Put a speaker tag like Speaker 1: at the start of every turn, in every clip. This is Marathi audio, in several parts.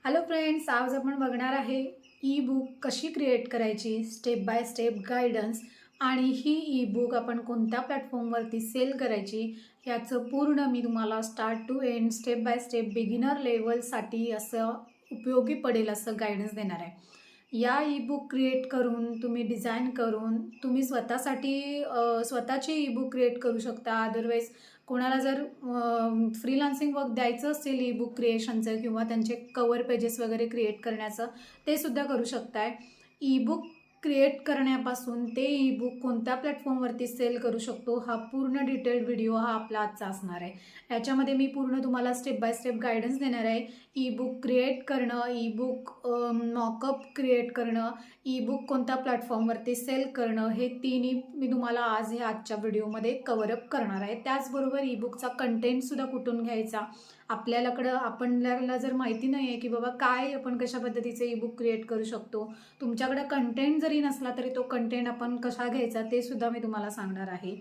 Speaker 1: हॅलो फ्रेंड्स, आज आपण बघणार आहे ई बुक कशी क्रिएट करायची, स्टेप बाय स्टेप गायडन्स आणि ही ई बुक आपण कोणत्या प्लॅटफॉर्मवरती सेल करायची याचं पूर्ण मी तुम्हाला start to end step by step beginner लेवलसाठी असं उपयोगी पडेल असं गायडन्स देणार आहे. या ई बुक क्रिएट करून तुम्ही डिझाईन करून तुम्ही स्वतःची ई बुक क्रिएट करू शकता. अदरवाईज कोणाला जर फ्रीलान्सिंग वर्क द्यायचं असेल ई बुक क्रिएशनचं किंवा त्यांचे कवर पेजेस वगैरे क्रिएट करण्याचं, ते सुद्धा करू शकताय. ई बुक क्रिएट करण्यापासून ते ई बुक कोणत्या प्लॅटफॉर्मवरती सेल करू शकतो हा पूर्ण डिटेल्ड व्हिडिओ हा आपला आजचा असणार आहे. याच्यामध्ये मी पूर्ण तुम्हाला स्टेप बाय स्टेप गायडन्स देणार आहे. ई बुक क्रिएट करणं, ई बुक मॉकअप क्रिएट करणं, ई बुक कोणत्या प्लॅटफॉर्मवरती सेल करणं, हे तिन्ही मी तुम्हाला आज ह्या आजच्या व्हिडिओमध्ये कव्हरअप करणार आहे. त्याचबरोबर ई बुकचा कंटेंटसुद्धा कुठून घ्यायचा, आपल्याला जर माहिती नाही आहे की बाबा काय आपण कशा पद्धतीचे ई बुक क्रिएट करू शकतो, तुमच्याकडे कंटेंट जरी नसला तरी तो कंटेंट आपण कसा घ्यायचा ते सुद्धा मी तुम्हाला सांगणार आहे.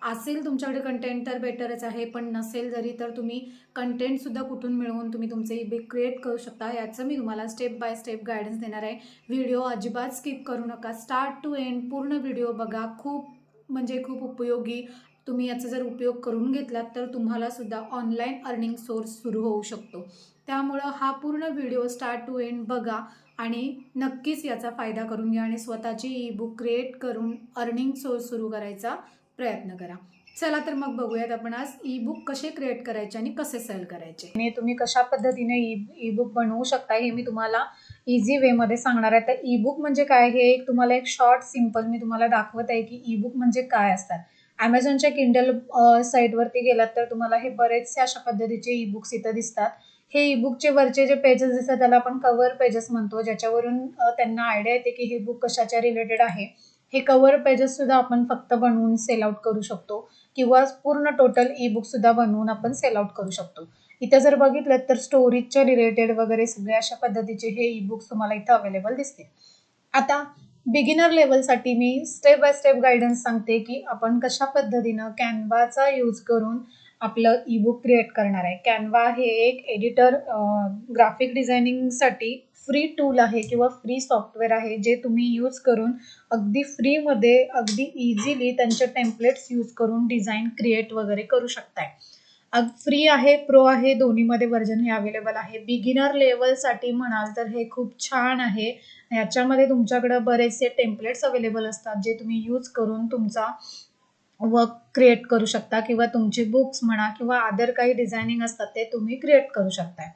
Speaker 1: असेल तुमच्याकडे कंटेंट तर बेटरच आहे, पण नसेल जरी तर तुम्ही कंटेंटसुद्धा कुठून मिळवून तुम्ही तुमचे ई बुक क्रिएट करू शकता याचं मी तुम्हाला स्टेप बाय स्टेप गायडन्स देणार आहे. व्हिडिओ अजिबात स्किप करू नका, स्टार्ट टू एंड पूर्ण व्हिडिओ बघा. खूप उपयोगी. तुम्ही याचा जर उपयोग करून घेतलात तर तुम्हाला सुद्धा ऑनलाईन अर्निंग सोर्स सुरू होऊ शकतो. त्यामुळं हा पूर्ण व्हिडिओ स्टार्ट टू एंड बघा आणि नक्कीच याचा फायदा करून घ्या आणि स्वतःची ई बुक क्रिएट करून अर्निंग सोर्स सुरू करायचा प्रयत्न करा. चला तर मग बघूयात आपण आज ई बुक कसे क्रिएट करायचे आणि कसे सेल करायचे आणि तुम्ही कशा पद्धतीने ई बुक बनवू शकता हे मी तुम्हाला इझी वेमध्ये सांगणार आहे. तर ई बुक म्हणजे काय हे तुम्हाला एक शॉर्ट सिंपल मी तुम्हाला दाखवत आहे की ई बुक म्हणजे काय असतात. ॲमेझॉनच्या किंडल साईटवरती गेलात तर तुम्हाला हे बरेचसे अशा पद्धतीचे ई बुक्स इथं दिसतात. हे ई बुकचे वरचे जे पेजेस दिसतात त्याला आपण कव्हर पेजेस म्हणतो, ज्याच्यावरून त्यांना आयडिया येते की हे बुक कशाच्या रिलेटेड आहे. हे कव्हर पेजेस सुद्धा आपण फक्त बनवून सेल आउट करू शकतो किंवा पूर्ण टोटल ई बुक सुद्धा बनवून आपण सेल आउट करू शकतो. इथं जर बघितलं तर स्टोरीजच्या रिलेटेड वगैरे सगळ्या अशा पद्धतीचे हे ई बुक्स तुम्हाला इथं अवेलेबल दिसतील. आता बिगिनर लेवलसाठी मी स्टेप बाय स्टेप गायडन्स सांगते की आपण कशा पद्धतीनं कॅनवाचा यूज करून आपलं ई बुक क्रिएट करणार आहे. कॅनवा हे एक एडिटर ग्राफिक डिझायनिंगसाठी फ्री टूल आहे किंवा फ्री सॉफ्टवेअर आहे, जे तुम्ही यूज करून अगदी फ्रीमध्ये अगदी इझिली त्यांचे टेम्पलेट्स यूज करून डिझाईन क्रिएट वगैरे करू शकताय. फ्री आहे, प्रो आहे, दोन्हीमध्ये व्हर्जन हे अवेलेबल आहे. बिगिनर लेवलसाठी म्हणाल तर हे खूप छान आहे. याच्यामध्ये तुमच्याकडं बरेचसे टेम्पलेट्स अवेलेबल असतात जे तुम्ही यूज करून तुमचा वर्क क्रिएट करू शकता किंवा तुमचे बुक्स म्हणा किंवा अदर काही डिझायनिंग असतात ते तुम्ही क्रिएट करू शकताय.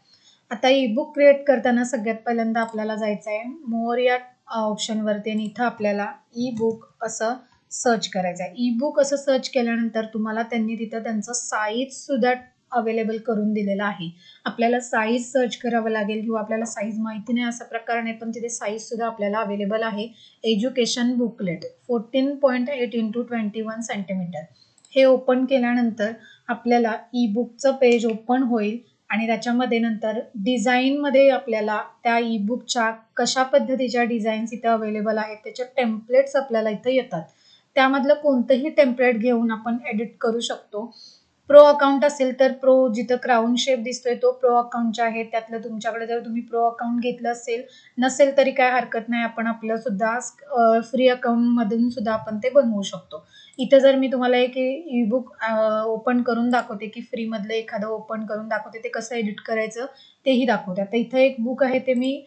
Speaker 1: आता ई बुक क्रिएट करताना सगळ्यात पहिल्यांदा आपल्याला जायचं आहे मोर या ऑप्शनवरती आणि इथं आपल्याला ई बुक असं सर्च करायचं आहे. ई बुक असं सर्च केल्यानंतर तुम्हाला त्यांनी तिथं त्यांचं साईज सुद्धा अवेलेबल करून दिलेलं आहे. आपल्याला साईज सर्च करावं लागेल किंवा आपल्याला साईज माहिती नाही असा प्रकार नाही, पण तिथे साईज सुद्धा आपल्याला अवेलेबल आहे. Education booklet 14.8 into 21 centimetre. हे ओपन केल्यानंतर आपल्याला ई बुकचं पेज ओपन होईल आणि त्याच्यामध्ये नंतर डिझाईनमध्ये आपल्याला त्या ई बुकच्या कशा पद्धतीच्या डिझाईन्स इथं अवेलेबल आहेत त्याचे टेम्पलेट्स आपल्याला इथं येतात. त्यामधलं कोणतंही टेम्पलेट घेऊन आपण एडिट करू शकतो. प्रो अकाउंट असेल तर प्रो, जिथं क्राउन शेप दिसतोय तो प्रो अकाउंटचा आहे. त्यातलं तुमच्याकडे जर तुम्ही प्रो अकाउंट घेतलं असेल, नसेल तरी काय हरकत नाही, आपण आपलं सुद्धा फ्री अकाउंटमधून सुद्धा आपण ते बनवू शकतो. इथं जर मी तुम्हाला एक ई बुक ओपन करून दाखवते की फ्रीमधलं एखादं ओपन करून दाखवते, ते कसं एडिट करायचं तेही दाखवते. आता इथं एक बुक आहे, ते मी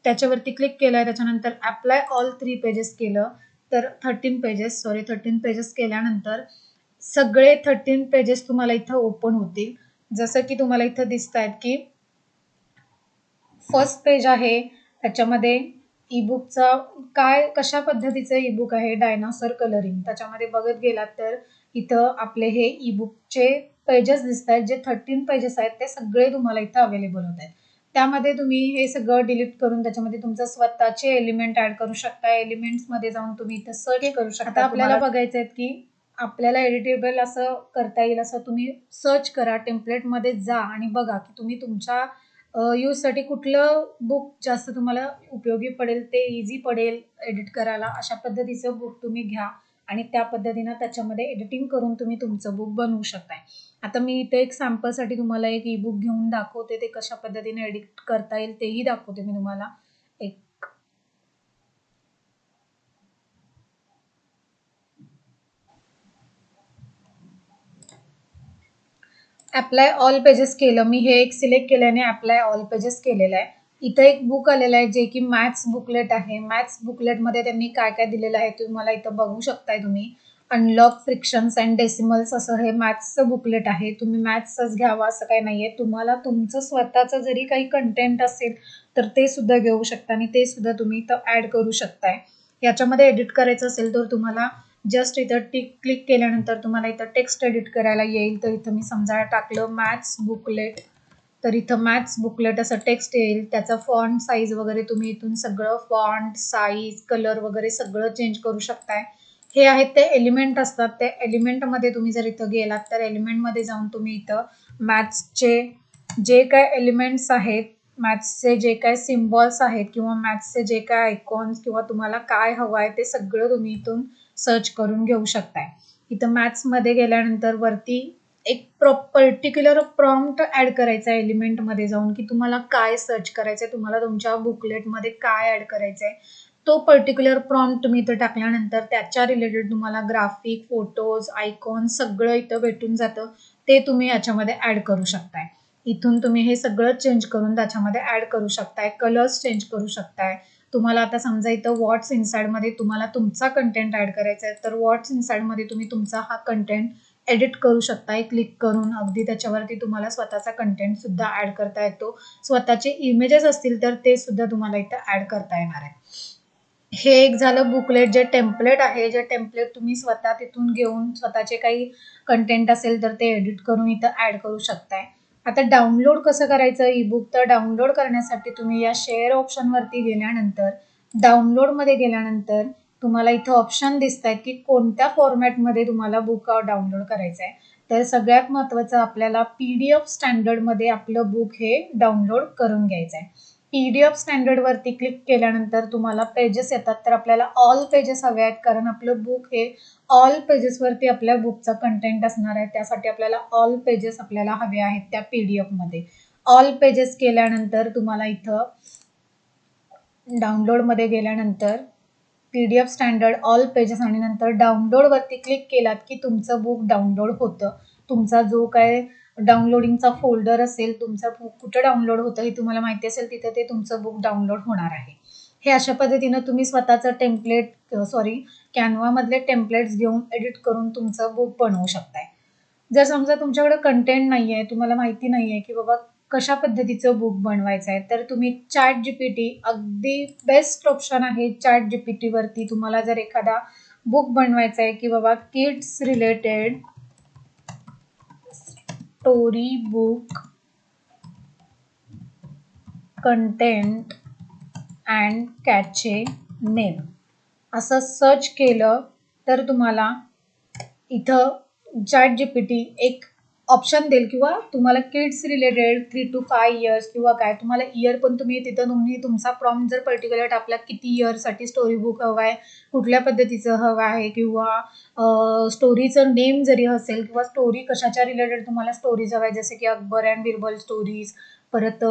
Speaker 1: त्याच्यावरती क्लिक केलंय, त्याच्यानंतर अप्लाय ऑल 3 पेजेस केलं तर 13 पेजेस केल्यानंतर सगळे 13 पेजेस तुम्हाला इथं ओपन होतील. जसं की तुम्हाला इथं दिसत आहेत की फर्स्ट पेज आहे, त्याच्यामध्ये ई बुकचा कशा पद्धतीचं ई बुक आहे, डायनासोर कलरिंग. त्याच्यामध्ये बघत गेलात तर इथं आपले हे ई बुकचे पेजेस दिसत आहेत, जे 13 पेजेस आहेत ते सगळे तुम्हाला इथं अवेलेबल होत आहेत. त्यामध्ये तुम्ही हे सगळं डिलीट करून त्याच्यामध्ये तुमचं स्वतःचे एलिमेंट ऍड करू शकता. एलिमेंट्समध्ये जाऊन तुम्ही इथं सर्च करू शकता. आता आपल्याला बघायचं आहे की आपल्याला एडिटेबल असं करता येईल असं तुम्ही सर्च करा, टेम्पलेटमध्ये जा आणि बघा की तुम्ही तुमच्या यूजसाठी कुठलं बुक जास्त तुम्हाला उपयोगी पडेल, ते इझी पडेल एडिट करायला, अशा पद्धतीचं बुक तुम्ही घ्या आणि त्या पद्धतीनं त्याच्यामध्ये एडिटिंग करून तुम्ही तुमचं बुक बनवू शकताय. आता मी इथे एक सॅम्पलसाठी तुम्हाला एक ई-बुक घेऊन दाखवते, ते कशा पद्धतीने एडिट करता येईल तेही दाखवते मी तुम्हाला. एक अप्लाय ऑल पेजेस केलं मी, हे एक सिलेक्ट केल्याने अप्लाय ऑल पेजेस केलेलं आहे. इथं एक बुक आलेलं आहे जे की मॅथ्स बुकलेट आहे. मॅथ्स बुकलेटमध्ये त्यांनी काय काय दिलेलं आहे तुम्हाला इथं बघू शकताय तुम्ही. अनलॉक फ्रिक्शन्स अँड डेसिमल्स असं हे मॅथ्सचं बुकलेट आहे. तुम्ही मॅथ्सच घ्यावं असं काही नाहीये. तुम्हाला तुमचं स्वतःचं जरी काही कंटेंट असेल तर ते सुद्धा घेऊ शकता आणि ते सुद्धा तुम्ही इथं ऍड करू शकताय. याच्यामध्ये एडिट करायचं असेल तर तुम्हाला जस्ट इथं क्लिक केल्यानंतर तुम्हाला इथं टेक्स्ट एडिट करायला येईल. तर इथं मी समजा टाकलं मॅथ्स बुकलेट, तर इथं मॅथ्स बुकलेट असं टेक्स्ट येईल. त्याचा फॉन्ट साईज वगैरे तुम्ही इथून सगळं फॉन्ट साईज कलर वगैरे सगळं चेंज करू शकताय. हे आहेत ते एलिमेंट असतात. ते एलिमेंटमध्ये तुम्ही जर इथं गेलात तर एलिमेंटमध्ये जाऊन तुम्ही इथं मॅथ्सचे जे काय एलिमेंट्स आहेत, मॅथ्सचे जे काय सिम्बॉल्स आहेत किंवा मॅथ्सचे जे काय आयकॉन्स किंवा तुम्हाला काय हवं आहे ते सगळं तुम्ही इथून सर्च करून घेऊ शकताय. इथं मॅथ्समध्ये गेल्यानंतर वरती एक पर्टिक्युलर प्रॉम्प्ट ऍड करायचा एलिमेंटमध्ये जाऊन की तुम्हाला काय सर्च करायचंय, तुम्हाला तुमच्या बुकलेटमध्ये काय ऍड करायचंय. तो पर्टिक्युलर प्रॉम्प्ट तुम्ही इथं टाकल्यानंतर त्याच्या रिलेटेड तुम्हाला ग्राफिक, फोटोज, आयकॉन सगळं इथं भेटून जातं. ते तुम्ही याच्यामध्ये ऍड करू शकताय. इथून तुम्ही हे सगळं चेंज करून त्याच्यामध्ये ऍड करू शकताय. कलर्स चेंज करू शकताय. तुम्हाला आता समजा इथं व्हॉट्स इनसाइडमध्ये तुम्हाला तुमचा कंटेंट ऍड करायचा आहे तर व्हॉट्स इनसाइडमध्ये तुम्ही तुमचा हा कंटेंट एडिट करू शकताय क्लिक करून. अगदी त्याच्यावरती तुम्हाला स्वतःचा कंटेंट सुद्धा ऍड करता येतो. स्वतःचे इमेजेस असतील तर ते सुद्धा तुम्हाला इथं ऍड करता येणार आहे. हे एक झालं बुकलेट. जे टेम्पलेट आहे, जे टेम्पलेट तुम्ही स्वतः तिथून घेऊन स्वतःचे काही कंटेंट असेल तर ते एडिट करून इथं ऍड करू शकताय. आता डाउनलोड कसं करायचं ई-बुक, तर डाउनलोड करण्यासाठी तुम्ही या शेअर ऑप्शनवरती गेल्यानंतर डाउनलोडमध्ये गेल्यानंतर तुम्हाला इथं ऑप्शन दिसत आहेत की कोणत्या फॉर्मॅटमध्ये तुम्हाला बुक डाउनलोड करायचं आहे. तर सगळ्यात महत्त्वाचं आपल्याला PDF स्टँडर्डमध्ये आपलं बुक हे डाउनलोड करून घ्यायचं आहे. PDF स्टँडर्डवरती क्लिक केल्यानंतर तुम्हाला पेजेस येतात. तर आपल्याला ऑल पेजेस हवे आहेत कारण आपलं बुक हे ऑल पेजेसवरती आपल्या बुकचा कंटेंट असणार आहे. त्यासाठी आपल्याला ऑल पेजेस आपल्याला हवे आहेत त्या PDF मध्ये. ऑल पेजेस केल्यानंतर तुम्हाला इथं डाउनलोडमध्ये गेल्यानंतर PDF स्टँडर्ड ऑल पेजेस आणि नंतर डाउनलोडवरती क्लिक केलात की तुमचं बुक डाउनलोड होतं. तुमचा जो काय डाउनलोडिंगचा फोल्डर असेल, तुमचं बुक कुठं डाउनलोड होतं हे तुम्हाला माहिती असेल तिथे ते तुमचं बुक डाउनलोड होणार आहे. हे अशा पद्धतीनं तुम्ही स्वतःचं कॅनव्हामधले टेम्पलेट्स घेऊन एडिट करून तुमचं बुक बनवू शकताय. जर समजा तुमच्याकडे कंटेंट नाही आहे, तुम्हाला माहिती नाही आहे की बाबा कशा पद्धतीचं बुक बनवायचं आहे, तर तुम्ही ChatGPT अगदी बेस्ट ऑप्शन आहे. ChatGPT वरती तुम्हाला जर एखादा बुक बनवायचा आहे की बाबा kids related story book content and catchy name असं सर्च केलं तर तुम्हाला इथं ChatGPT एक ऑप्शन देईल किंवा तुम्हाला किड्स रिलेटेड 3 to 5 इयर्स किंवा काय तुम्हाला इयर पण तुम्ही तिथं तुम्ही तुमचा प्रॉम्प्ट जर पर्टिक्युलर टाकला किती इयरसाठी स्टोरी बुक हवं आहे, कुठल्या पद्धतीचं हवं आहे किंवा स्टोरीचं नेम जरी असेल किंवा स्टोरी कशाच्या रिलेटेड तुम्हाला स्टोरीज हवं आहे, जसे की अकबर अँड बिरबल स्टोरीज, परत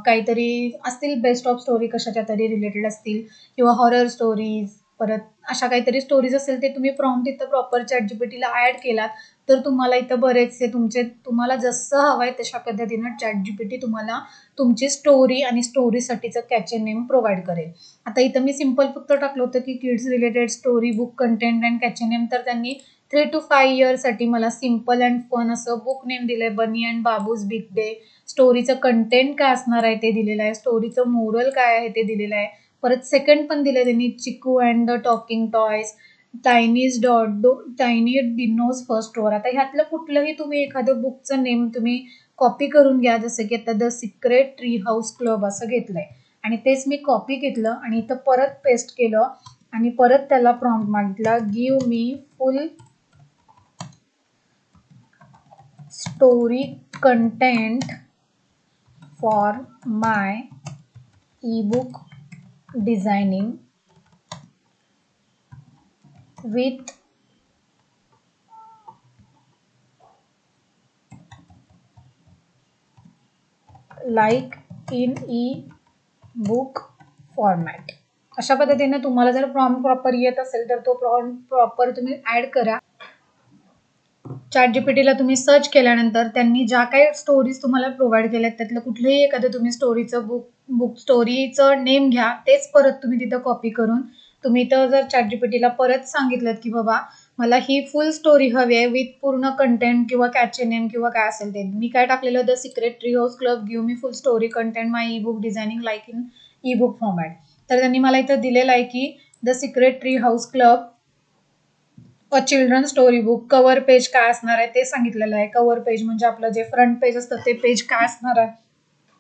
Speaker 1: काहीतरी असतील बेस्ट ऑफ स्टोरी कशाच्या तरी रिलेटेड असतील किंवा हॉरर स्टोरीज, परत अशा काहीतरी स्टोरीज असेल ते तुम्ही प्रॉम्प्ट इथं प्रॉपर ChatGPTला ऍड केलात तर तुम्हाला इथं बरेचसे तुम्हाला जसं हवं आहे तशा पद्धतीनं ChatGPT तुम्हाला तुमची स्टोरी आणि स्टोरीसाठीचं कॅचे नेम प्रोव्हाइड करेल. आता इथं मी सिम्पल फक्त टाकलं होतं की kids related story book content and catchy name, तर त्यांनी 3 to 5 इयर्ससाठी मला सिम्पल अँड फन असं बुक नेम दिलंय. Bunny and Baboo's big day. स्टोरीचं कंटेंट काय असणार आहे ते दिलेलं आहे. स्टोरीचं मोरल काय आहे ते दिलेलं आहे. परत सेकंड पण दिले त्यांनी Chiku and the talking toys, tiny dinos first tour. आता ह्यातलं कुठलंही तुम्ही एखादं बुकचं नेम तुम्ही कॉपी करून घ्या. जसं की आता the secret tree house club असं घेतलंय आणि तेच मी कॉपी घेतलं आणि इथं परत पेस्ट केलं आणि परत त्याला प्रॉम्प्ट मागितला give me full story content for my e-book designing with like in ebook format. अशा पद्धतीने तुम्हाला जर प्रॉम्प्ट प्रॉपर येत असेल तर तो प्रॉम्प्ट प्रॉपर तुम्ही ऍड करा. ChatGPTला तुम्ही सर्च केल्यानंतर त्यांनी ज्या काही स्टोरीज तुम्हाला प्रोव्हाइड केल्यात त्यातलं कुठलंही एखादं तुम्ही स्टोरीचं बुक स्टोरीचं नेम घ्या, तेच परत तुम्ही तिथं कॉपी करून तुम्ही इथं जर ChatGPTला परत सांगितलं की बाबा मला ही फुल स्टोरी हवी आहे विथ पूर्ण कंटेंट किंवा कॅचे नेम किंवा काय असेल ते, मी काय टाकलेलं, the secret tree house club give me full story content my ebook designing like in ebook format. तर त्यांनी मला इथं दिलेलं आहे की the secret tree house club a children story book. Cover page काय असणार आहे ते सांगितलेलं आहे. कव्हर पेज म्हणजे आपलं जे फ्रंट पेज असतं ते पेज काय असणार आहे,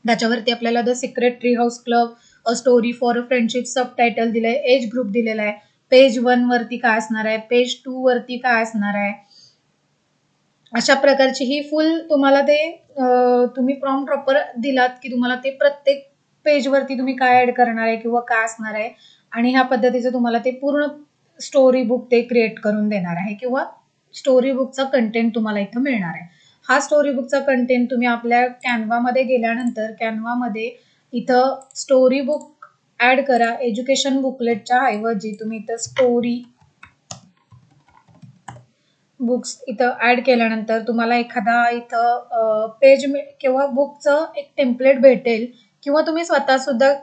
Speaker 1: त्याच्यावरती आपल्याला the secret tree house club a story for a friendship subtitle दिलंय, एज ग्रुप दिलेला आहे. पेज 1 वरती काय असणार आहे, पेज 2 वरती काय असणार आहे, अशा प्रकारची ही फुल तुम्हाला ते तुम्ही प्रॉम्प्ट प्रॉपर दिलात की तुम्हाला ते प्रत्येक पेजवरती तुम्ही काय ऍड करणार आहे किंवा काय असणार आहे, आणि ह्या पद्धतीचं तुम्हाला ते पूर्ण स्टोरी बुक ते क्रिएट करून देणार आहे किंवा स्टोरी बुकचा कंटेंट तुम्हाला इथं मिळणार आहे. हा स्टोरी बुकचा कंटेंट तुम्ही आपल्या कॅनवामध्ये गेल्यानंतर कॅनवामध्ये इथं स्टोरी बुक ऍड करा. एज्युकेशन बुकलेटच्या ऐवजी तुम्ही इथं स्टोरी बुक्स इथं ऍड केल्यानंतर तुम्हाला एखादा इथं पेज किंवा बुकचं एक टेम्पलेट भेटेल किंवा तुम्ही स्वतः सुद्धा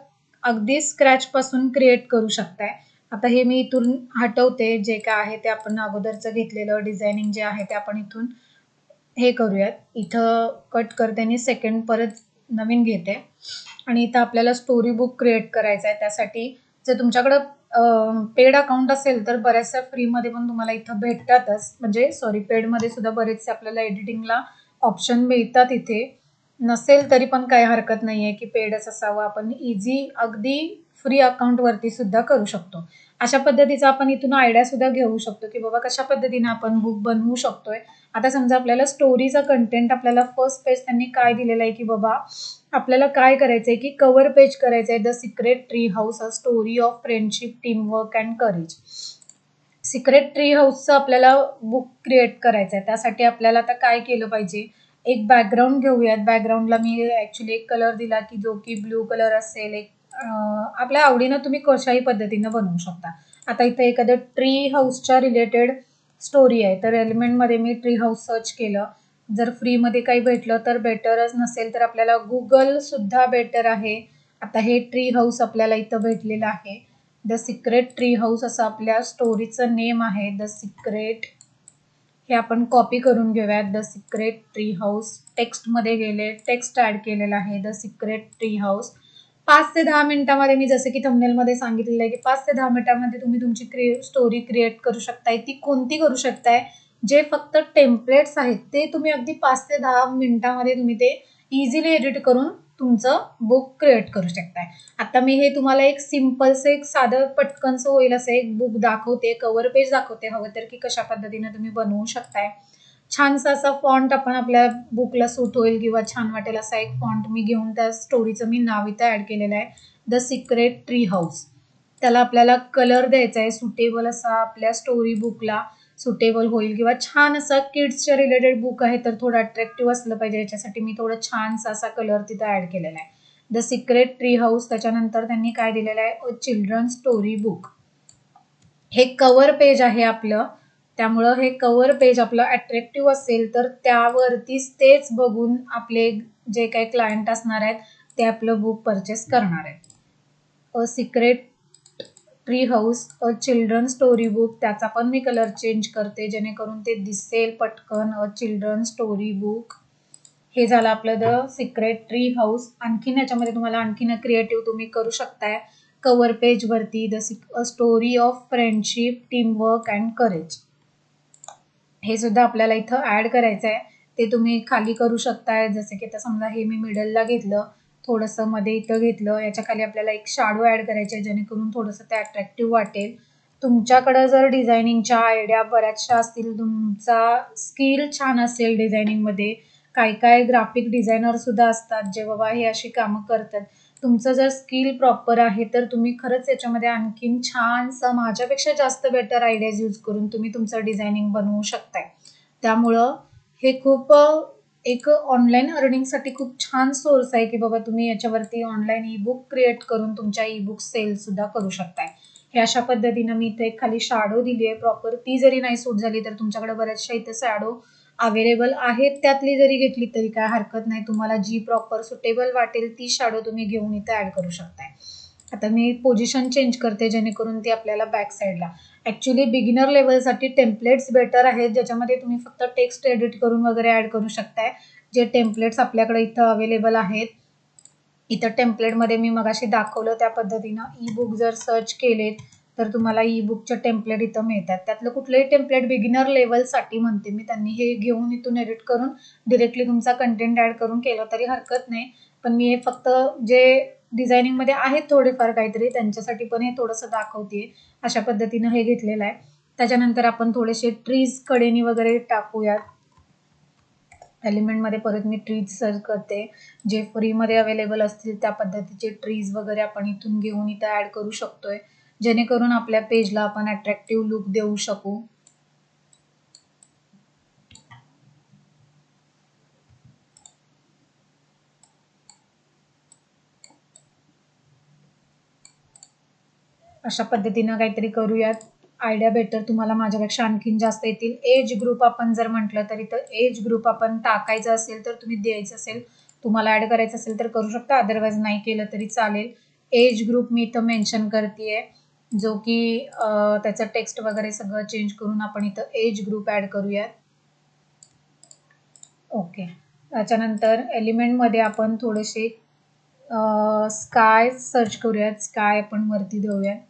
Speaker 1: अगदी स्क्रॅच पासून क्रिएट करू शकताय. आता हे मी इथून हटवते, जे काय आहे ते आपण अगोदरचं घेतलेलं डिझायनिंग जे आहे ते आपण इथून हे करूयात. इथं कट करते आणि सेकंड परत नवीन घेते आणि इथं आपल्याला स्टोरी बुक क्रिएट करायचं आहे. त्यासाठी जर तुमच्याकडं पेड अकाउंट असेल तर बऱ्याचशा फ्रीमध्ये पण तुम्हाला इथं भेटतातच, म्हणजे सॉरी पेडमध्ये सुद्धा बरेचसे आपल्याला एडिटिंगला ऑप्शन मिळतात. इथे नसेल तरी पण काही हरकत नाहीये की पेडच असावं, आपण इझी अगदी फ्री अकाउंटवरती सुद्धा करू शकतो. अशा पद्धतीचा आपण इथून आयडिया सुद्धा घेऊ शकतो की बाबा कशा पद्धतीने आपण बुक बनवू शकतोय. आता समजा आपल्याला स्टोरीचा कंटेंट आपल्याला फर्स्ट पेज त्यांनी काय दिलेलं आहे की बाबा आपल्याला काय करायचंय की कव्हर पेज करायचंय, the secret tree house a story of friendship teamwork and courage. Secret tree हाऊसचं आपल्याला बुक क्रिएट करायचं आहे. त्यासाठी आपल्याला आता काय केलं पाहिजे, एक बॅकग्राऊंड घेऊयात. बॅकग्राऊंडला मी ऍक्च्युली एक कलर दिला की जो की ब्ल्यू कलर असेल. एक आपल्या आवडीनं तुम्ही कशाही पद्धतीनं बनवू शकता. आता इथं एखादं ट्री हाऊसच्या रिलेटेड स्टोरी आहे तर एलिमेंटमध्ये मी ट्री हाऊस सर्च केलं. जर फ्रीमध्ये काही भेटलं तर बेटरच, नसेल तर आपल्याला गुगल सुद्धा बेटर आहे. आता हे ट्री हाऊस आपल्याला इथं भेटलेलं आहे. द सिक्रेट ट्री हाऊस असं आपल्या स्टोरीचं नेम आहे. द सिक्रेट हे आपण कॉपी करून घेऊयात. द सिक्रेट ट्री हाऊस टेक्स्टमध्ये गेले, टेक्स्ट ऍड केलेला आहे. द सिक्रेट ट्री हाऊस 5 ते 10 मिनिटांमध्ये, मी जसं की थंबनेलमध्ये सांगितलेलं आहे की 5 ते 10 मिनिटांमध्ये तुम्ही तुमची स्टोरी क्रिएट करू शकताय. ती कोणती करू शकताय, जे फक्त टेम्पलेट्स आहेत ते तुम्ही अगदी 5 ते 10 मिनिटांमध्ये तुम्ही ते इझिली एडिट करून तुमचं बुक क्रिएट करू शकताय. आता मी हे तुम्हाला एक सिम्पलचं एक साधं पटकनचं होईल असं एक बुक दाखवते, कव्हर पेज दाखवते, हवं तर की कशा पद्धतीने तुम्ही बनवू शकताय. छानसा असा फॉन्ट आपण आपल्या बुकला सूट होईल किंवा छान वाटेल असा एक फॉन्ट मी घेऊन त्या स्टोरीचं मी नाव इथं ऍड केलेलं आहे, द सिक्रेट ट्री हाऊस. त्याला आपल्याला कलर द्यायचा आहे सुटेबल असा, आपल्या स्टोरी बुकला सुटेबल होईल किंवा छान असा किड्सच्या रिलेटेड बुक आहे तर थोडं अट्रॅक्टिव्ह असलं पाहिजे, याच्यासाठी मी थोडं छानसा असा कलर तिथं ऍड केलेला आहे, द सिक्रेट ट्री हाऊस. त्याच्यानंतर त्यांनी काय दिलेलं आहे, अ चिल्ड्रन स्टोरी बुक. हे कव्हर पेज आहे आपलं, त्यामुळं हे कव्हर पेज आपलं अट्रॅक्टिव्ह असेल तर त्यावरतीच तेच बघून आपले जे काही क्लायंट असणार आहेत ते आपलं बुक परचेस करणार आहेत. A secret tree house a children story book, त्याचा पण मी कलर चेंज करते जेणेकरून ते दिसेल पटकन. अ चिल्ड्रन स्टोरी बुक हे झालं आपलं द सिक्रेट ट्री हाऊस. आणखीन याच्यामध्ये तुम्हाला आणखीन क्रिएटिव्ह तुम्ही करू शकताय. कव्हर पेज वरती the story of friendship teamwork and courage हे सुद्धा आपल्याला इथं ऍड करायचं आहे. ते तुम्ही खाली करू शकताय, जसं की आता समजा हे मी मिडलला घेतलं, थोडंसं मध्ये इथं घेतलं, याच्या खाली आपल्याला एक शॅडो ऍड करायचे जेणेकरून थोडंसं ते अट्रॅक्टिव्ह वाटेल. तुमच्याकडं जर डिझायनिंगच्या आयडिया बऱ्याचशा असतील, तुमचा स्किल छान असेल डिझायनिंगमध्ये, काही काही ग्राफिक डिझायनर सुद्धा असतात जे बाबा हे अशी कामं करतात. तुमचं जर स्किल प्रॉपर आहे तर तुम्ही खरंच याच्यामध्ये आणखीन छानसं माझ्यापेक्षा जास्त बेटर आयडियाज यूज करून तुम्ही तुमचं डिझायनिंग बनवू शकताय. त्यामुळं हे खूप एक ऑनलाईन अर्निंगसाठी खूप छान सोर्स आहे की बाबा तुम्ही याच्यावरती ऑनलाईन ई बुक क्रिएट करून तुमच्या ई बुक सेल सुद्धा करू शकताय. हे अशा पद्धतीनं मी इथे एक खाली शॅडो दिली आहे प्रॉपर. ती जरी नाही सूट झाली तर तुमच्याकडे बऱ्याचशा इथे शॅडो अवेलेबल आहेत. त्यातली जरी घेतली तरी काय हरकत नाही. तुम्हाला जी प्रॉपर सुटेबल वाटेल ती शॅडो तुम्ही घेऊन इथे ऍड करू शकताय. आता मी पोझिशन चेंज करते जेणेकरून ती आपल्याला बॅक साईडला. ॲक्च्युली बिगिनर लेवलसाठी टेम्पलेट्स बेटर आहेत ज्याच्यामध्ये तुम्ही फक्त टेक्स्ट एडिट करून वगैरे ॲड करू शकताय. जे टेम्पलेट्स आपल्याकडे इथं अवेलेबल आहेत. इथं टेम्पलेटमध्ये मी मगाशी दाखवलं त्या पद्धतीनं ई बुक जर सर्च केलेत तर तुम्हाला ई बुकचे टेम्पलेट इथं मिळतात. त्यातलं कुठलंही टेम्पलेट बिगिनर लेवलसाठी म्हणते मी, त्यांनी हे घेऊन इथून एडिट करून डिरेक्टली तुमचा कंटेंट ॲड करून केलं तरी हरकत नाही. पण मी हे फक्त जे डिझायनिंगमध्ये आहेत थोडेफार काहीतरी त्यांच्यासाठी पण हे थोडंसं दाखवते. अशा पद्धतीनं हे घेतलेलं आहे. त्याच्यानंतर आपण थोडेसे ट्रीज कडेनी वगैरे टाकूयात. एलिमेंटमध्ये परत मी ट्रीज सर्च करते. जे फ्रीमध्ये अवेलेबल असतील त्या पद्धतीचे ट्रीज वगैरे आपण इथून घेऊन इथं ॲड करू शकतोय. जेणेकरून आपल्या पेजला आपण अट्रॅक्टिव्ह लुक देऊ शकू. अशा पद्धतीनं काहीतरी करूयात. आयडिया बेटर तुम्हाला माझ्यापेक्षा आणखीन जास्त येतील. एज ग्रुप आपण जर म्हटलं तरी तर एज ग्रुप आपण टाकायचं असेल तर तुम्ही द्यायचं असेल, तुम्हाला ॲड करायचं असेल तर करू शकता, अदरवाईज नाही केलं तरी चालेल. एज ग्रुप मी इथं मेन्शन करते आहे, जो की त्याचं टेक्स्ट वगैरे सगळं चेंज करून आपण इथं एज ग्रुप ॲड करूयात. ओके. त्याच्यानंतर एलिमेंटमध्ये आपण थोडेसे स्काय सर्च करूयात. स्काय आपण वरती देऊयात.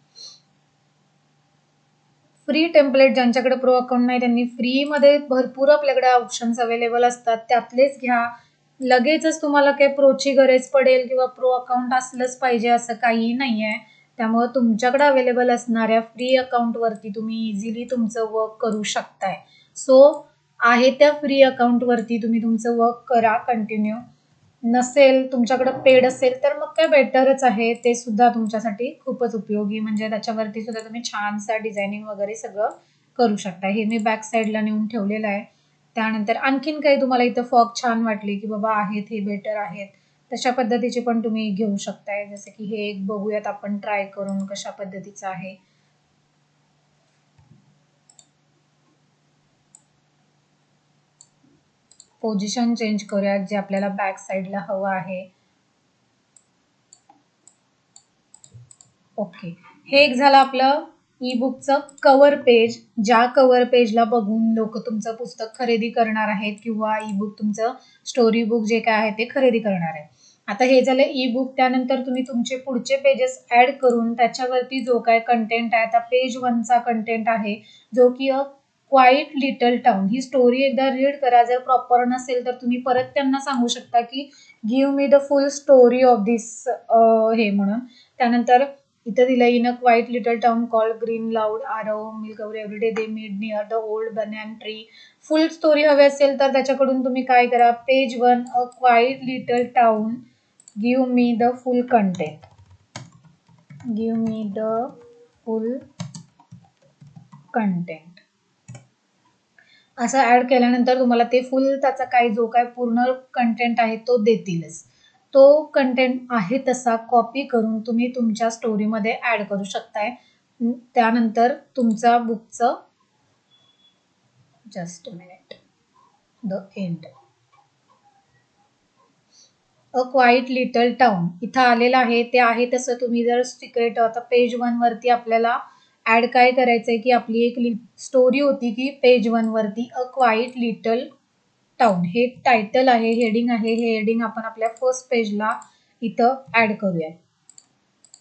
Speaker 1: फ्री टेम्पलेट ज्यांच्याकडे प्रो अकाउंट नाही त्यांनी फ्रीमध्ये भरपूर आपल्याकडे ऑप्शन्स अवेलेबल असतात, त्यातलेच घ्या. लगेचच तुम्हाला काही प्रोची गरज पडेल किंवा प्रो अकाउंट असलंच पाहिजे असं काही नाही आहे. त्यामुळं तुमच्याकडे अवेलेबल असणाऱ्या फ्री अकाउंटवरती तुम्ही इझिली तुमचं वर्क करू शकताय. सो आहे त्या फ्री अकाउंटवरती तुम्ही तुमचं वर्क करा कंटिन्यू. नसेल तुमच्याकडं पेड असेल तर मग काय बेटरच आहे. ते सुद्धा तुमच्यासाठी खूपच उपयोगी, म्हणजे त्याच्यावरती सुद्धा तुम्ही छानसा डिझायनिंग वगैरे सगळं करू शकता. हे मी बॅक साईडला नेऊन ठेवलेलं आहे. त्यानंतर आणखीन काही तुम्हाला इथं फॉग छान वाटले की बाबा आहेत हे बेटर आहेत तशा पद्धतीचे पण तुम्ही घेऊ शकताय. जसं की हे एक बघूयात आपण ट्राय करून कशा पद्धतीचं आहे. पोझिशन चेंज करूयात जे आपल्याला बॅक साईडला हवं आहे. ओके. हे एक झालं आपलं ई बुकचं कव्हर पेज. ज्या कव्हर पेजला बघून लोक तुमचं पुस्तक खरेदी करणार आहेत किंवा ई बुक तुमचं स्टोरी बुक जे काय आहे ते खरेदी करणार आहे. आता हे झालं ई बुक. त्यानंतर तुम्ही तुमचे पुढचे पेजेस ऍड करून त्याच्यावरती जो काय कंटेंट आहे, आता पेज 1चा कंटेंट आहे जो की अ क्वाईट लिटल टाउन. ही स्टोरी एकदा रीड करा. जर प्रॉपर नसेल तर तुम्ही परत त्यांना सांगू शकता की give me the full story of this हे म्हणून. त्यानंतर इथं दिलं in a quiet little town called green loud Aarav milk everyday they meet near the old banyan tree. Full story हवी असेल तर त्याच्याकडून तुम्ही काय करा, page 1 a quiet little town give me the full content. Give me the full content असं ऍड केल्यानंतर तुम्हाला ते फुल त्याचा काय जो काय पूर्ण कंटेंट आहे तो देतीलच. तो कंटेंट आहे तसा कॉपी करून तुम्ही तुमच्या स्टोरीमध्ये ऍड करू शकताय. त्यानंतर तुमचा बुकचं just minute the end a quiet little town इथं आलेलं आहे. ते आहे तसं तुम्ही जर सिक्रेट आता पेज 1 वरती आपल्याला ऍड काय करायचंय की आपली एक स्टोरी होती की पेज 1 वरती अ क्वाईट लिटल टाउन हे टायटल आहे, हेडिंग आहे. हे हेडिंग आपण आपल्या फर्स्ट पेजला इथं ऍड करूया.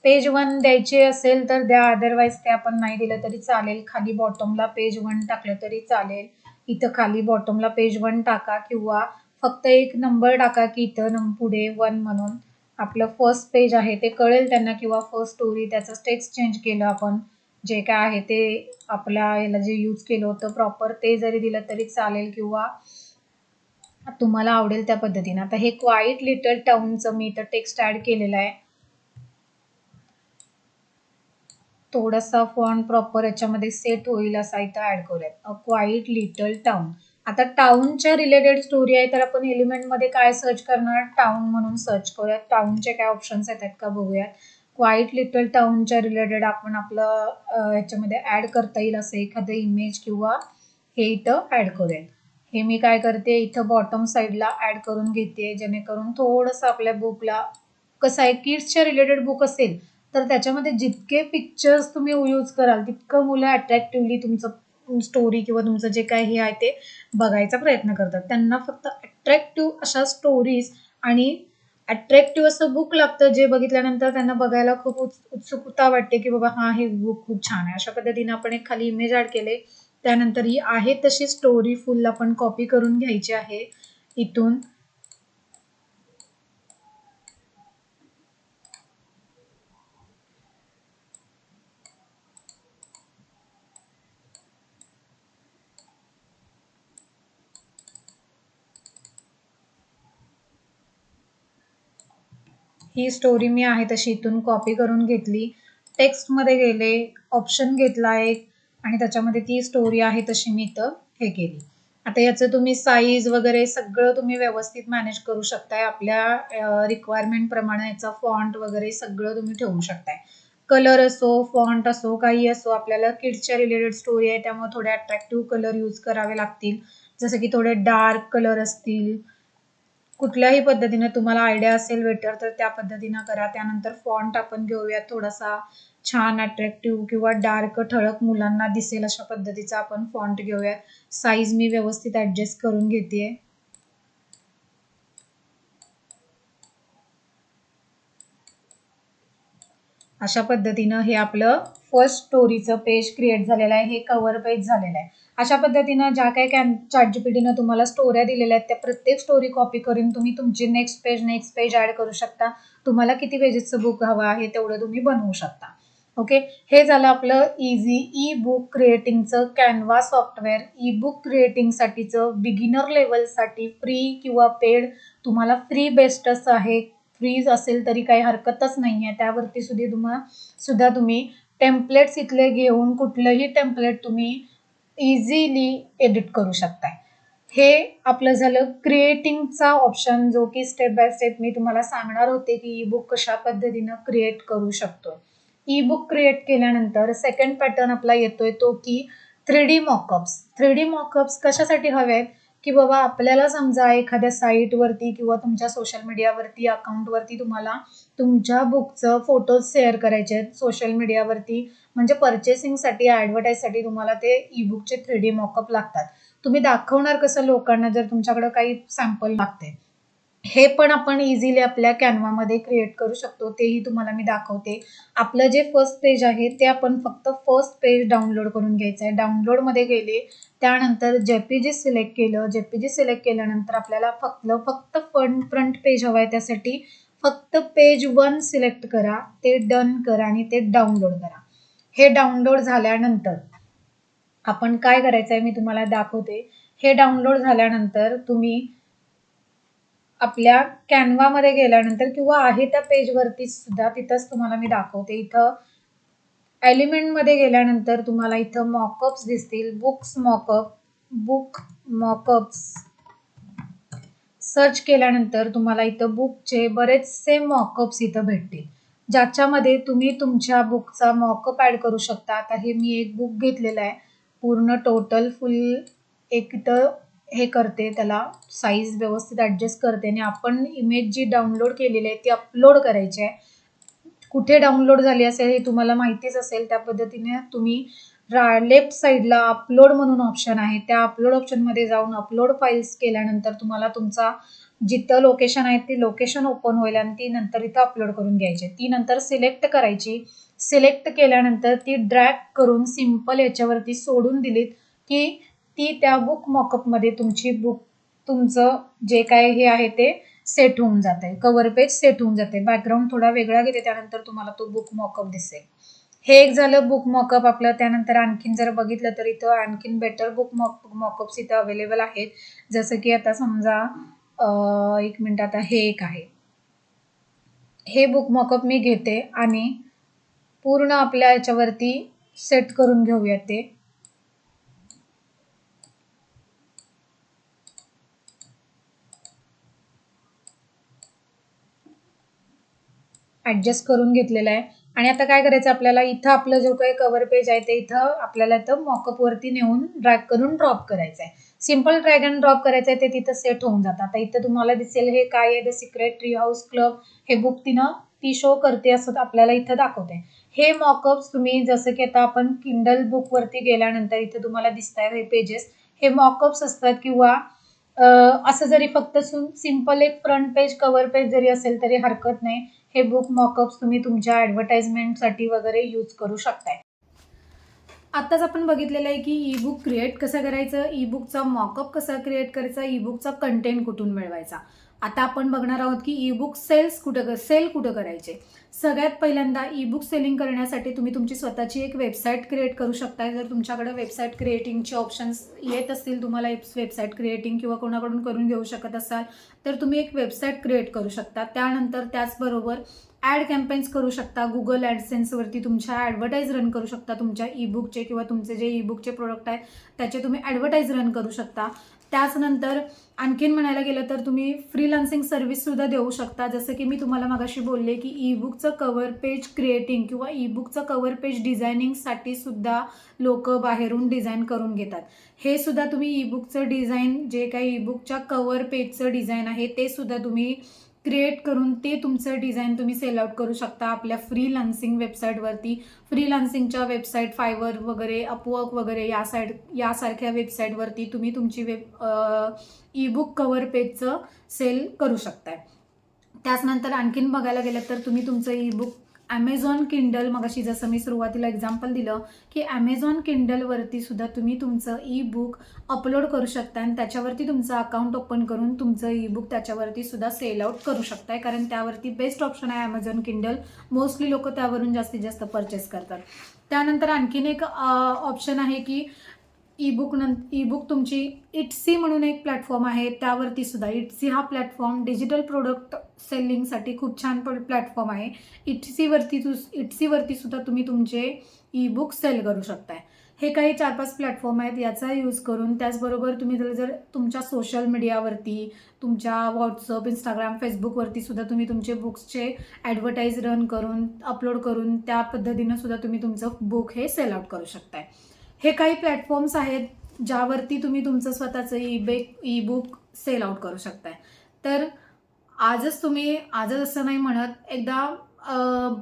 Speaker 1: पेज 1 द्यायचे असेल तर द्या, अदरवाईज ते आपण नाही दिलं तरी चालेल. खाली बॉटमला पेज 1 टाकलं तरी चालेल. इथं खाली बॉटमला पेज 1 टाका किंवा फक्त एक नंबर टाका की इथं पुढे 1 म्हणून आपलं फर्स्ट पेज आहे ते कळेल त्यांना, किंवा फर्स्ट स्टोरी त्याचं टेक्स्ट चेंज केलं आपण जे काय आहे ते आपल्या याला जे यूज केलं होतं प्रॉपर ते जरी दिलं तरी चालेल. किंवा तुम्हाला आवडेल त्या पद्धतीने. आता हे क्वाईट लिटल टाउनचं मी इथं टेक्स्ट ऍड केलेलं आहे. थोडासा फॉन्ट प्रॉपर याच्यामध्ये सेट होईल असा इथं ऍड करूयात. अ क्वाईट लिटल टाउन. आता टाउनच्या रिलेटेड स्टोरी आहे तर आपण एलिमेंटमध्ये काय सर्च करणार, टाउन म्हणून सर्च करूयात. टाउनचे काय ऑप्शन्स येतात का बघूयात. क्वाईट लिटल टाउनच्या रिलेटेड आपण आपलं याच्यामध्ये ऍड करता येईल असं एखादं इमेज किंवा हे इथं ऍड करूयात. हे मी काय करते, इथं बॉटम साईडला ऍड करून घेते, जेणेकरून थोडंसं आपल्या बुकला कसं आहे, किड्सच्या रिलेटेड बुक असेल तर त्याच्यामध्ये जितके पिक्चर्स तुम्ही यूज कराल तितकं मुलं अट्रॅक्टिव्हली तुमचं स्टोरी किंवा तुमचं जे काय हे आहे ते बघायचा प्रयत्न करतात. त्यांना फक्त अट्रॅक्टिव्ह अशा स्टोरीज आणि अट्रॅक्टिव्ह असं बुक लागतं, जे बघितल्यानंतर त्यांना बघायला खूप उत्सुकता वाटते की बाबा हा हे बुक खूप छान आहे. अशा पद्धतीने आपण एक खाली इमेज ऍड केले. त्यानंतर ही आहे तशी स्टोरी फुल आपण कॉपी करून घ्यायची आहे इथून. ही स्टोरी मी आहे तशी इथून कॉपी करून घेतली. टेक्स्टमध्ये गेले, ऑप्शन घेतला एक आणि त्याच्यामध्ये ती स्टोरी आहे तशी मी इथं हे केली. आता याचं तुम्ही साईज वगैरे सगळं तुम्ही व्यवस्थित मॅनेज करू शकताय. आपल्या रिक्वायरमेंट प्रमाणे याचा फॉन्ट वगैरे सगळं तुम्ही ठेवू शकताय. कलर असो, फॉन्ट असो, काही असो, आपल्याला किड्सच्या रिलेटेड स्टोरी आहे त्यामुळे थोडे अट्रॅक्टिव्ह कलर यूज करावे लागतील. जसं की थोडे डार्क कलर असतील. कुठल्याही पद्धतीने तुम्हाला आयडिया असेल बेटर तर त्या पद्धतीनं करा. त्यानंतर फॉन्ट आपण घेऊया थोडासा छान अट्रॅक्टिव्ह किंवा डार्क ठळक मुलांना दिसेल अशा पद्धतीचा आपण फॉन्ट घेऊया. साईज मी व्यवस्थित ऍडजस्ट करून घेते. अशा पद्धतीनं हे आपलं फर्स्ट स्टोरीचं पेज क्रिएट झालेलं आहे. हे कव्हर पेज झालेलं आहे. अशा पद्धतीनं ज्या काही ChatGPTनं तुम्हाला स्टोऱ्या दिलेल्या आहेत त्या प्रत्येक स्टोरी कॉपी करून तुम्ही तुमची नेक्स्ट पेज ऍड करू शकता. तुम्हाला किती पेजेसचं बुक हवं आहे तेवढं तुम्ही बनवू शकता. ओके, हे झालं आपलं इझी ई बुक क्रिएटिंगचं कॅनव्हा सॉफ्टवेअर. ई बुक क्रिएटिंगसाठीचं बिगिनर लेवलसाठी फ्री किंवा पेड, तुम्हाला फ्री बेस्ट असं आहे. फ्रीज असेल तरी काही हरकतच नाही आहे. त्यावरती सुद्धा तुम्ही टेम्पलेट्स इथले घेऊन कुठलंही टेम्पलेट तुम्ही इझिली एडिट करू शकताय. हे आपलं झालं क्रिएटिंगचा ऑप्शन, जो की स्टेप बाय स्टेप मी तुम्हाला सांगणार होते की ई बुक कशा पद्धतीनं क्रिएट करू शकतो. ई बुक क्रिएट केल्यानंतर सेकंड पॅटर्न आपला येतोय तो की 3D मॉकअप्स. 3D मॉकअप्स कशासाठी हवे आहेत की बाबा आपल्याला समजा एखाद्या साईटवरती किंवा तुमच्या सोशल मीडियावरती अकाउंटवरती तुम्हाला तुमच्या बुकचं फोटोज शेअर करायचे आहेत सोशल मीडियावरती, म्हणजे पर्चेसिंगसाठी ॲडव्हर्टाईजसाठी तुम्हाला ते ई बुकचे 3D मॉकअप लागतात. तुम्ही दाखवणार कसं लोकांना जर तुमच्याकडे काही सॅम्पल लागते. हे पण आपण इझिली आपल्या कॅनव्हामध्ये क्रिएट करू शकतो. तेही तुम्हाला मी दाखवते. आपलं जे फर्स्ट पेज आहे ते आपण फक्त फर्स्ट पेज डाउनलोड करून घ्यायचं आहे. डाउनलोडमध्ये गेले, त्यानंतर जेपीजी सिलेक्ट केलं. जेपीजी सिलेक्ट केल्यानंतर आपल्याला फक्त फ्रंट पेज हवं आहे. त्यासाठी फक्त पेज 1 सिलेक्ट करा, ते डन करा आणि ते डाउनलोड करा. हे डाउनलोड झाल्यानंतर आपण काय करायचं आहे मी तुम्हाला दाखवते. हे डाउनलोड झाल्यानंतर तुम्ही आपल्या कॅनव्हामध्ये गेल्यानंतर किंवा आहे त्या पेजवरती सुद्धा तिथंच तुम्हाला मी दाखवते. इथं एलिमेंटमध्ये गेल्यानंतर तुम्हाला इथं मॉकअप्स दिसतील. बुक मॉकअप्स सर्च केल्यानंतर तुम्हाला इथं बुकचे बरेचसे मॉकअप्स इथं भेटतील, ज्याच्यामध्ये तुम्ही तुमच्या बुकचा मॉकअप ऍड करू शकता. आता हे मी एक बुक घेतलेलं आहे, पूर्ण टोटल फुल एक इथं हे करते, त्याला साईज व्यवस्थित ऍडजस्ट करते आणि आपण इमेज जी डाउनलोड केलेली आहे ती अपलोड करायची आहे. कुठे डाउनलोड झाली असेल हे तुम्हाला माहितीच असेल. त्या पद्धतीने तुम्ही लेफ्ट साईडला अपलोड म्हणून ऑप्शन आहे, त्या अपलोड ऑप्शनमध्ये जाऊन अपलोड फाईल्स केल्यानंतर तुम्हाला तुमचा जिथं लोकेशन आहे ती लोकेशन ओपन होईल आणि ती नंतर इथं अपलोड करून घ्यायची. ती नंतर सिलेक्ट करायची. सिलेक्ट केल्यानंतर ती ड्रॅग करून सिम्पल याच्यावरती सोडून दिलीत की ती त्या बुक मॉकअपमध्ये तुमचं जे काय हे आहे ते सेट होऊन जाते. कव्हर पेज सेट होऊन जाते. बॅकग्राऊंड थोडा वेगळा घेते, त्यानंतर तुम्हाला तो बुक मॉकअप दिसेल. हे एक झालं बुक मॉकअप आपलं. त्यानंतर आणखीन जर बघितलं तर इथं आणखीन बेटर बुक मॉकअप्स इथं अवेलेबल आहेत. जसं की आता समजा एक मिनिट, आता हे एक आहे, हे बुक मॉकअप मी घेते आणि पूर्ण आपल्या याच्यावरती सेट करून घेऊया. ते ॲडजस्ट करून घेतलेलं आहे. आणि आता काय करायचं आपल्याला, इथं आपलं जो काही कव्हर पेज आहे ते इथं आपल्याला इथं मॉकअपवरती नेऊन ड्रॅग करून ड्रॉप करायचं आहे. सिम्पल ड्रॅग अँड ड्रॉप करायचं आहे, ते तिथं सेट होऊन जातं. आता इथं तुम्हाला दिसेल हे काय आहे, the secret tree house club, हे बुक ती शो करते असं आपल्याला इथं दाखवते. हे मॉकअप्स तुम्ही जसं की आता आपण किंडल बुकवरती गेल्यानंतर इथं तुम्हाला दिसत आहे हे पेजेस, हे मॉकअप्स असतात. किंवा असं जरी फक्त सिम्पल एक फ्रंट पेज कव्हर पेज जरी असेल तरी हरकत नाही. हे बुक मॉकअप्स तुम्ही तुमच्या ॲडव्हर्टाइजमेंटसाठी वगैरे यूज करू शकताय. आत्ताच आपण बघितलेलं आहे की ई बुक क्रिएट कसं करायचं, ई बुकचा मॉकअप कसा क्रिएट करायचा, ई बुकचा कंटेंट कुठून मिळवायचा. आता आपण बघणार आहोत की ई बुक सेल कुठं करायचे. सगळ्यात पहिल्यांदा ई बुक सेलिंग करण्यासाठी तुम्ही तुमची स्वतःची एक वेबसाईट क्रिएट करू शकता. जर तुमच्याकडे वेबसाईट क्रिएटिंगचे ऑप्शन्स येत असतील, तुम्हाला वेबसाईट क्रिएटिंग किंवा कोणाकडून करून घेऊ शकत असाल तर तुम्ही एक वेबसाईट क्रिएट करू शकता. त्यानंतर त्याचबरोबर ॲड कॅम्पेन्स करू शकता. गुगल ॲडसेन्सवरती तुमच्या ॲडव्हर्टाईज रन करू शकता. तुमच्या ई बुकचे किंवा तुमचे जे ई बुकचे प्रोडक्ट आहेत त्याचे तुम्ही ॲडव्हर्टाईज रन करू शकता. त्याचनंतर आणखीन म्हणायला गेलं तर तुम्ही फ्रीलान्सिंग सर्व्हिससुद्धा देऊ शकता. जसं की मी तुम्हाला मगाशी बोलले की ई बुकचं कव्हर पेज क्रिएटिंग किंवा ई बुकचं कव्हर पेज डिझायनिंगसाठी सुद्धा लोक बाहेरून डिझाईन करून घेतात. हे सुद्धा तुम्ही ई बुकचं डिझाईन, जे काही ई बुकच्या कव्हर पेजचं डिझाईन आहे ते सुद्धा तुम्ही क्रिएट करून ते तुमचं डिझाईन तुम्ही सेल आउट करू शकता आपल्या फ्रीलान्सिंग वेबसाईटवरती. फ्रीलान्सिंगच्या वेबसाईट फायवर वगैरे, अपवर्क वगैरे यासारख्या वेबसाईटवरती तुम्ही तुमची ई बुक कव्हर पेजचं सेल करू शकताय. त्याचनंतर आणखीन बघायला गेलं तर तुम्ही तुमचं ई बुक ॲमेझॉन किंडल, मगाशी जसं मी सुरुवातीला एक्झाम्पल दिलं की ॲमेझॉन किंडलवरती सुद्धा तुम्ही तुमचं ई बुक अपलोड करू शकता आणि त्याच्यावरती तुमचं अकाउंट ओपन करून तुमचं ई बुक त्याच्यावरती सुद्धा सेल आउट करू शकताय. कारण त्यावरती बेस्ट ऑप्शन आहे ॲमेझॉन किंडल. मोस्टली लोक त्यावरून जास्तीत जास्त परचेस करतात. त्यानंतर आणखीन एक ऑप्शन आहे की ई बुक तुमची इट्सी म्हणून एक प्लॅटफॉर्म आहे, त्यावरती सुद्धा. इट्सी हा प्लॅटफॉर्म डिजिटल प्रोडक्ट सेलिंगसाठी खूप छान प्लॅटफॉर्म आहे. इट्सीवरती सुद्धा तुम्ही तुमचे ई बुक सेल करू शकताय. हे काही 4-5 प्लॅटफॉर्म आहेत, याचा यूज करून. त्याचबरोबर तुम्ही जर तुमच्या सोशल मीडियावरती, तुमच्या व्हॉट्सअप, इंस्टाग्राम, फेसबुकवरती सुद्धा तुम्ही तुमचे बुक्सचे ॲडव्हर्टाईज रन करून, अपलोड करून, त्या पद्धतीनं सुद्धा तुम्ही तुमचं बुक हे सेल आउट करू शकताय. हे काही प्लॅटफॉर्म्स आहेत ज्यावरती तुम्ही तुमचं स्वतःचं ई बुक सेल आउट करू शकताय. तर आजच असं नाही म्हणत, एकदा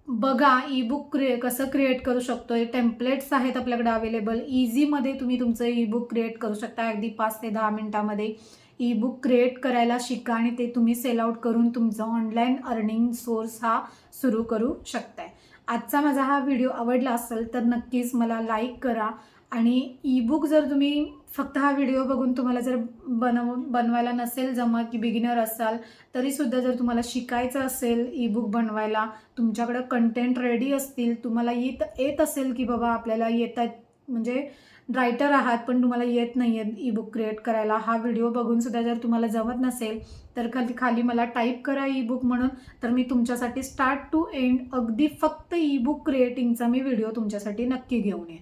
Speaker 1: बघा ई बुक कसं क्रिएट करू शकतोय. टेम्पलेट्स आहेत आपल्याकडे अवेलेबल. इझीमध्ये तुम्ही तुमचं ई बुक क्रिएट करू शकता. अगदी 5 ते 10 मिनिटामध्ये ई बुक क्रिएट करायला शिका आणि ते तुम्ही सेल आउट करून तुमचं ऑनलाईन अर्निंग सोर्स हा सुरू करू शकताय. आजचा माझा हा व्हिडिओ आवडला असेल तर नक्कीच मला लाईक करा. आणि ई बुक जर तुम्ही फक्त हा व्हिडिओ बघून तुम्हाला जर बनवायला नसेल जमत, की बिगिनर असाल तरीसुद्धा, जर तुम्हाला शिकायचं असेल ई बुक बनवायला, तुमच्याकडं कंटेंट रेडी असतील, तुम्हाला येत असेल की बाबा आपल्याला येतात, म्हणजे रायटर आहात पण तुम्हाला येत नाही आहे ई बुक क्रिएट करायला, हा व्हिडिओ बघून सुद्धा जर तुम्हाला जमत नसेल तर खाली मला टाईप करा ई बुक म्हणून. तर मी तुमच्यासाठी स्टार्ट टू एंड अगदी फक्त ई बुक क्रिएटिंगचा मी व्हिडिओ तुमच्यासाठी नक्की घेऊन येईन.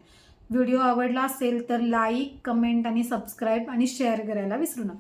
Speaker 1: व्हिडिओ आवडला असेल तर लाईक, कमेंट आणि सबस्क्राईब आणि शेअर करायला विसरू नका.